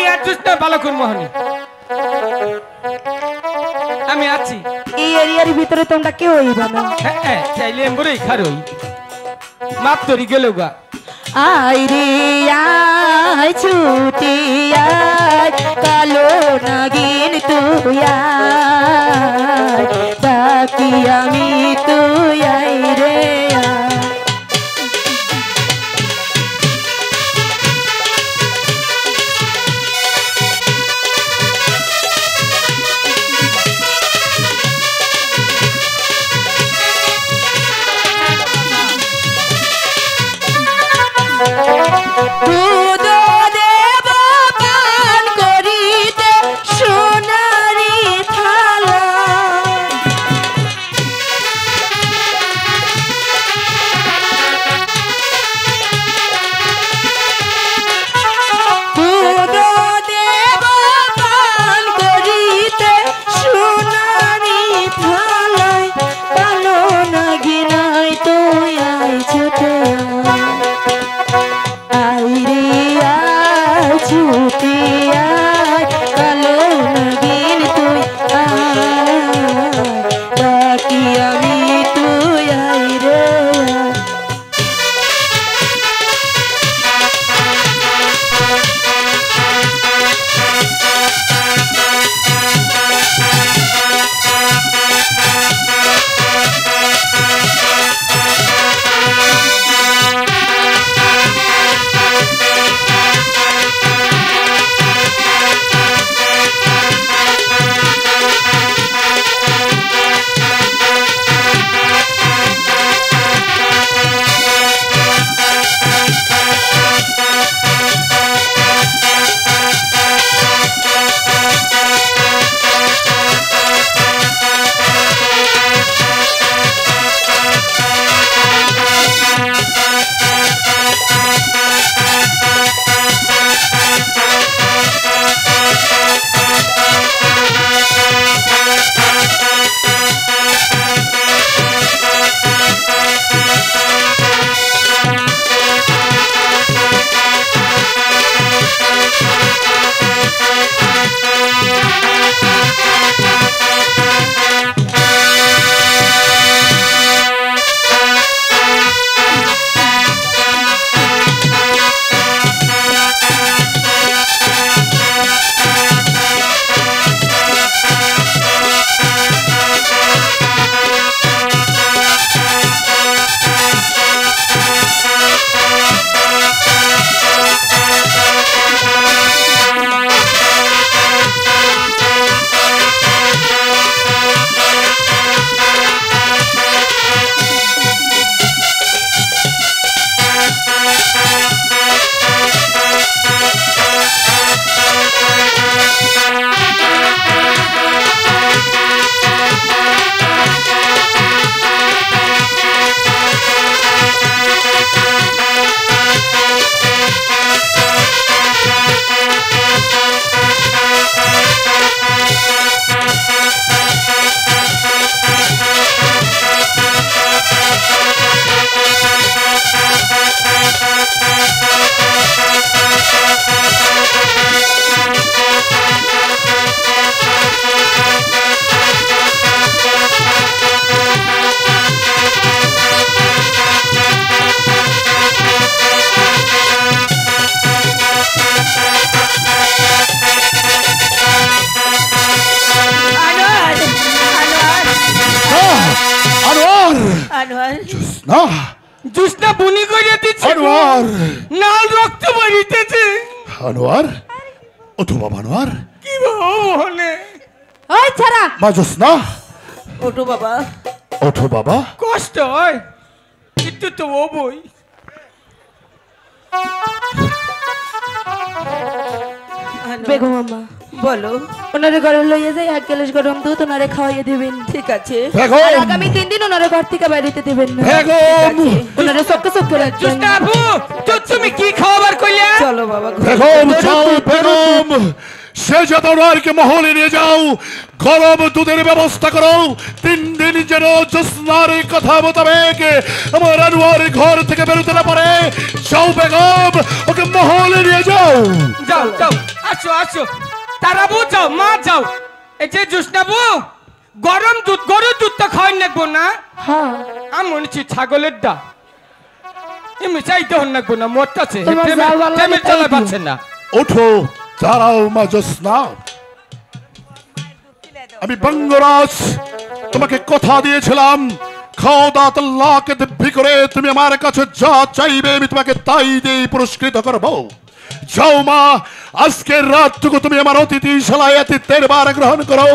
আমি আর জুসটা ভালো করবো হনি আমি আছি এই এরিয়ার ভিতরে তোমরা কেউ হইবা না চাইলে এমবরেই খারই মাপ তরি গেল গা আই রে আয় ছুটি আয় কালো নাগিন তুই আয় ডাকি আমি তুই আই রে আয় জুসটা বুনি করে দিচ্ছে আনোয়ার নাল রক্ত বেরিতেছে আনোয়ার ওঠো বাবা আনোয়ার কি বলে ওই ছাড়া মা জোসনা ওঠো বাবা ওঠো বাবা কষ্ট হয় কিন্তু তো ও বই বেগম আম্মা বলো ওনারে ঘরে লইয়া যাই এক গ্লাস গরম দুধ ওনারে খাওয়াইয়া দিবেন ঠিক আছে আর আগামী 3 দিন ওনারে ঘর থেকে বাইরেতে দিবেন না বেগম ওনারে চক্কে রাখবেন জুসটা আপু তুমি কি খাবার কইলা চলো বাবা বেগম যাও বেগম সে যত আনোয়ারকে মহলে নিয়ে যাও গরম দুধের ব্যবস্থা করো 3 দিন যেন জোসনার কথা মোতাবেক আমার আনোয়ার ঘর থেকে বেরোতে না পারে। যাও বেগম, ওকে মহলে নিয়ে যাও। যাও যাও, আসো আসো, তারাবু যাও, মা যাও। এই যে জুসনাবু, গরম দুধ, গরুর দুধটা খাওয়াই নাকবো না? হ্যাঁ আমি মনে হচ্ছে ছাগলের দা। এমনি চাইতে হন নাকবো না, মরতাছে, তোমার যা ভালো লাগে টেবিল তাই চালা দিও। পাচ্ছে না। ওঠো, দাঁড়াও মা জোসনা। আমি বঙ্গরাজ তোমাকে কথা দিয়েছিলাম, খোদাত আল্লাহকে দিব্যি করে তুমি আমার কাছে যা চাইবে আমি তোমাকে তাই দিয়ে পুরস্কৃত করব। যাও মা, আজকের রাতটুকু তুমি আমার অতিথিশালায় আতিথ্যের ভার গ্রহণ করো।